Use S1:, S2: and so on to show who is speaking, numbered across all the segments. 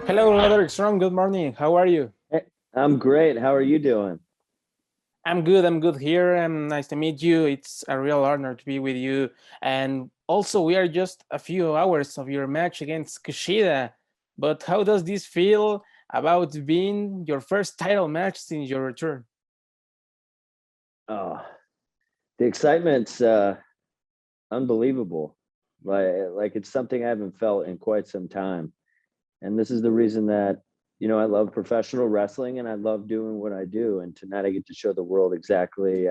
S1: Hello, Roderick Strong. Good morning. How are you?
S2: Hey, I'm great. How are you doing?
S1: I'm good. I'm good here. Nice to meet you. It's a real honor to be with you. And also, we are just a few hours of your match against Kushida. But how does this feel about being your first title match since your return?
S2: Oh, the excitement's unbelievable. Like it's something I haven't felt in quite some time. And this is the reason that, I love professional wrestling and I love doing what I do. And tonight I get to show the world exactly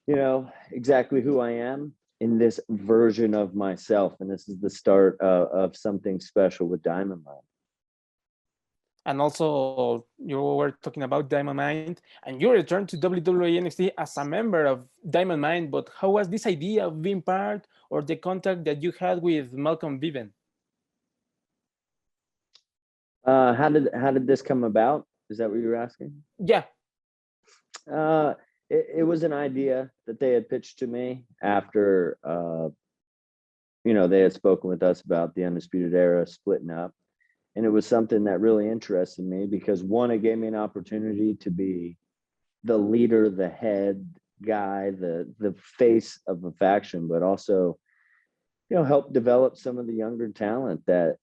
S2: who I am in this version of myself. And this is the start of something special with Diamond Mine.
S1: And also, you were talking about Diamond Mine, and you returned to WWE NXT as a member of Diamond Mine. But how was this idea of being part or the contact that you had with Malcolm Viven?
S2: How did this come about? Is that what you were asking?
S1: Yeah.
S2: It was an idea that they had pitched to me after they had spoken with us about the Undisputed Era splitting up. And it was something that really interested me because one, it gave me an opportunity to be the leader, the head guy, the face of a faction, but also, help develop some of the younger talent that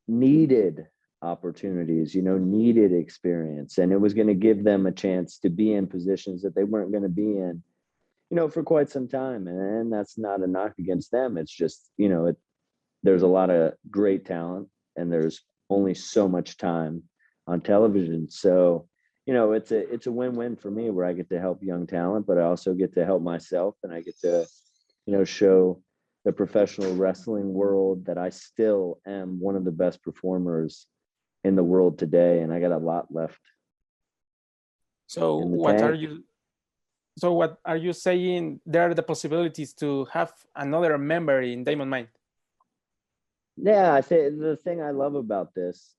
S2: needed opportunities, needed experience. And it was going to give them a chance to be in positions that they weren't going to be in, for quite some time. And that's not a knock against them. It's just, there's a lot of great talent and there's only so much time on television. So, it's a win-win for me where I get to help young talent, but I also get to help myself and I get to, show the professional wrestling world that I still am one of the best performers in the world today. And I got a lot left.
S1: So what are you saying? There are the possibilities to have another member in Diamond Mine?
S2: Yeah, I say the thing I love about this,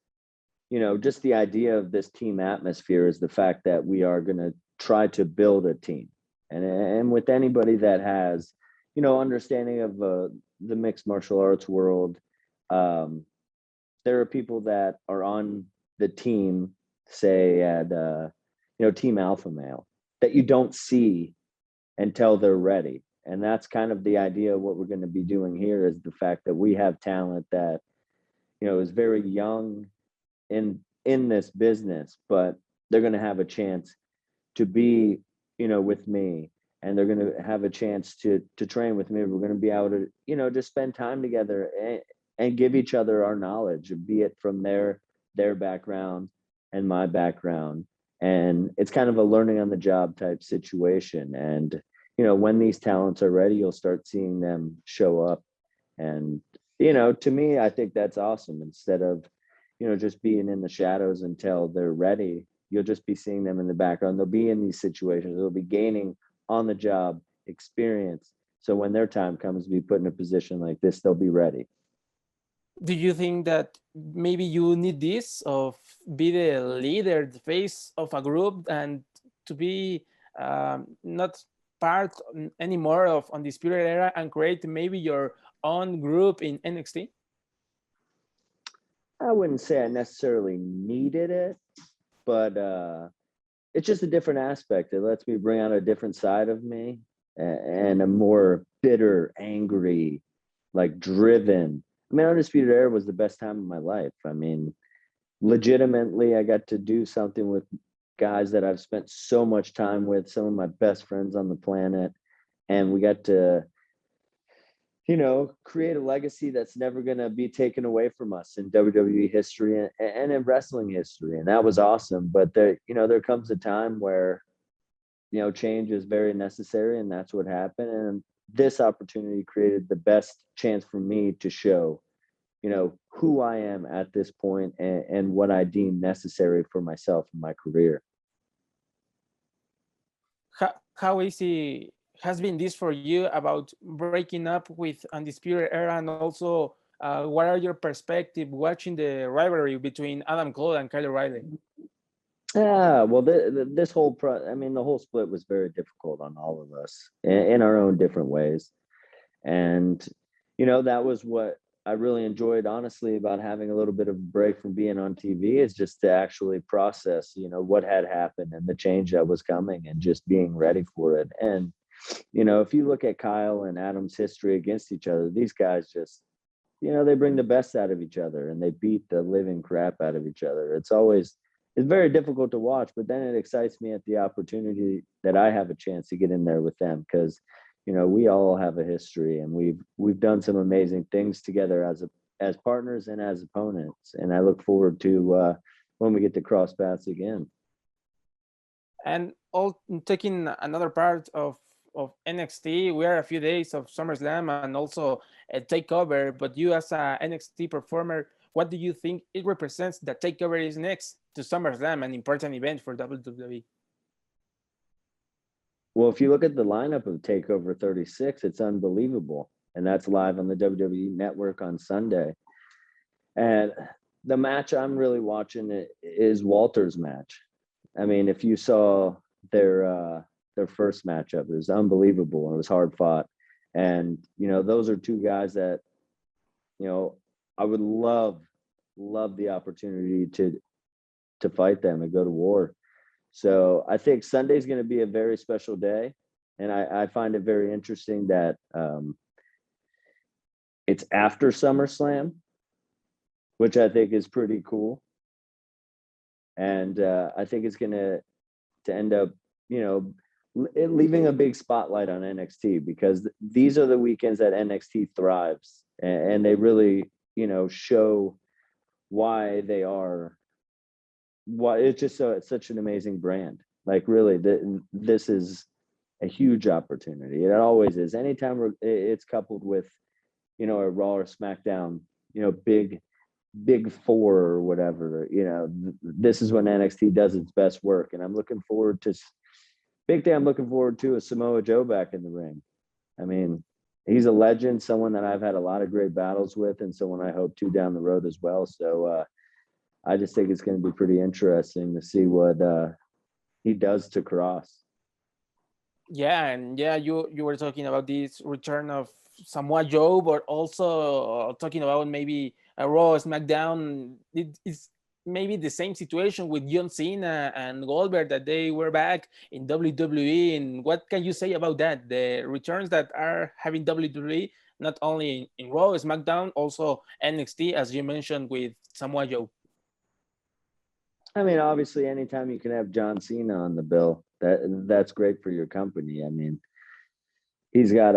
S2: just the idea of this team atmosphere is the fact that we are going to try to build a team. And with anybody that has, understanding of the mixed martial arts world, there are people that are on the team, say at, Team Alpha Male, that you don't see until they're ready. And that's kind of the idea of what we're going to be doing here is the fact that we have talent that, is very young in this business, but they're going to have a chance to be, with me, and they're going to have a chance to train with me. We're going to be able to, just spend time together and give each other our knowledge, be it from their background and my background. And it's kind of a learning on the job type situation. And, when these talents are ready, you'll start seeing them show up. And, to me, I think that's awesome. Instead of, just being in the shadows until they're ready, you'll just be seeing them in the background. They'll be in these situations. They'll be gaining on the job experience. So when their time comes to be put in a position like this, they'll be ready.
S1: Do you think that maybe you need this of be the leader, the face of a group, and to be not part anymore of Undisputed Era and create maybe your own group in NXT?
S2: I wouldn't say I necessarily needed it, but it's just a different aspect. It lets me bring out a different side of me and a more bitter, angry, like driven. I mean, Undisputed Era was the best time of my life. I mean, legitimately, I got to do something with guys that I've spent so much time with, some of my best friends on the planet. And we got to, create a legacy that's never going to be taken away from us in WWE history and in wrestling history. And that was awesome. But there comes a time where, change is very necessary, and that's what happened. And this opportunity created the best chance for me to show, who I am at this point and what I deem necessary for myself in my career.
S1: How easy has been this for you about breaking up with Undisputed Era, and also what are your perspective watching the rivalry between Adam Cole and Kyle O'Reilly?
S2: Yeah, well, this the whole split was very difficult on all of us in our own different ways. And, that was what I really enjoyed, honestly, about having a little bit of a break from being on TV, is just to actually process, what had happened and the change that was coming, and just being ready for it. And, if you look at Kyle and Adam's history against each other, these guys just, they bring the best out of each other, and they beat the living crap out of each other. It's very difficult to watch, but then it excites me at the opportunity that I have a chance to get in there with them, because we all have a history, and we've done some amazing things together as partners and as opponents. And I look forward to when we get to cross paths again.
S1: And all taking another part of NXT, we are a few days of SummerSlam and also a TakeOver. But you, as a NXT performer, what do you think it represents that TakeOver is next to SummerSlam, an important event for WWE?
S2: Well, if you look at the lineup of TakeOver 36, it's unbelievable. And that's live on the WWE Network on Sunday. And the match I'm really watching is Walter's match. I mean, if you saw their first matchup, it was unbelievable, and it was hard fought. And, those are two guys that, I would love the opportunity to fight them and go to war. So I think Sunday's going to be a very special day. And I find it very interesting that it's after SummerSlam, which I think is pretty cool. And I think it's going to end up, leaving a big spotlight on NXT, because these are the weekends that NXT thrives, and they really, show why they are. Why it's just it's such an amazing brand. Like, really, this is a huge opportunity. It always is. Anytime it's coupled with, a Raw or SmackDown, big four or whatever, this is when NXT does its best work. And I'm looking forward to a Samoa Joe back in the ring. I mean, he's a legend, someone that I've had a lot of great battles with, and someone I hope to down the road as well. So I just think it's going to be pretty interesting to see what he does to Cross.
S1: Yeah, and you were talking about this return of Samoa Joe, but also talking about maybe a Raw, SmackDown. It's maybe the same situation with John Cena and Goldberg, that they were back in WWE. And what can you say about that? The returns that are having WWE, not only in Raw, SmackDown, also NXT, as you mentioned with Samoa Joe.
S2: I mean, obviously, anytime you can have John Cena on the bill, that's great for your company. I mean, he's got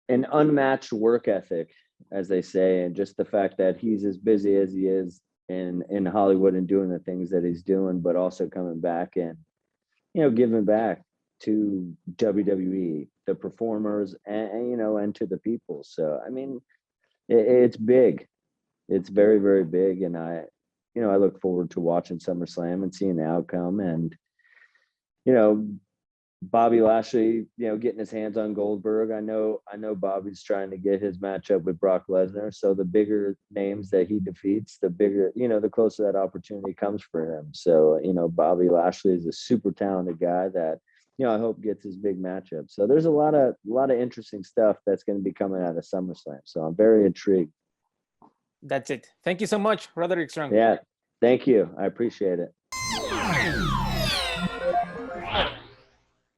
S2: an unmatched work ethic, as they say, and just the fact that he's as busy as he is in Hollywood and doing the things that he's doing, but also coming back and, giving back to WWE, the performers, and to the people. So, I mean, it's big. It's very, very big. And I look forward to watching SummerSlam and seeing the outcome. And, Bobby Lashley, getting his hands on Goldberg. I know Bobby's trying to get his matchup with Brock Lesnar. So the bigger names that he defeats, the bigger, the closer that opportunity comes for him. So, Bobby Lashley is a super talented guy that, I hope gets his big matchup. So there's a lot of interesting stuff that's going to be coming out of SummerSlam. So I'm very intrigued.
S1: That's it. Thank you so much, Roderick Strong.
S2: Yeah, thank you. I appreciate it.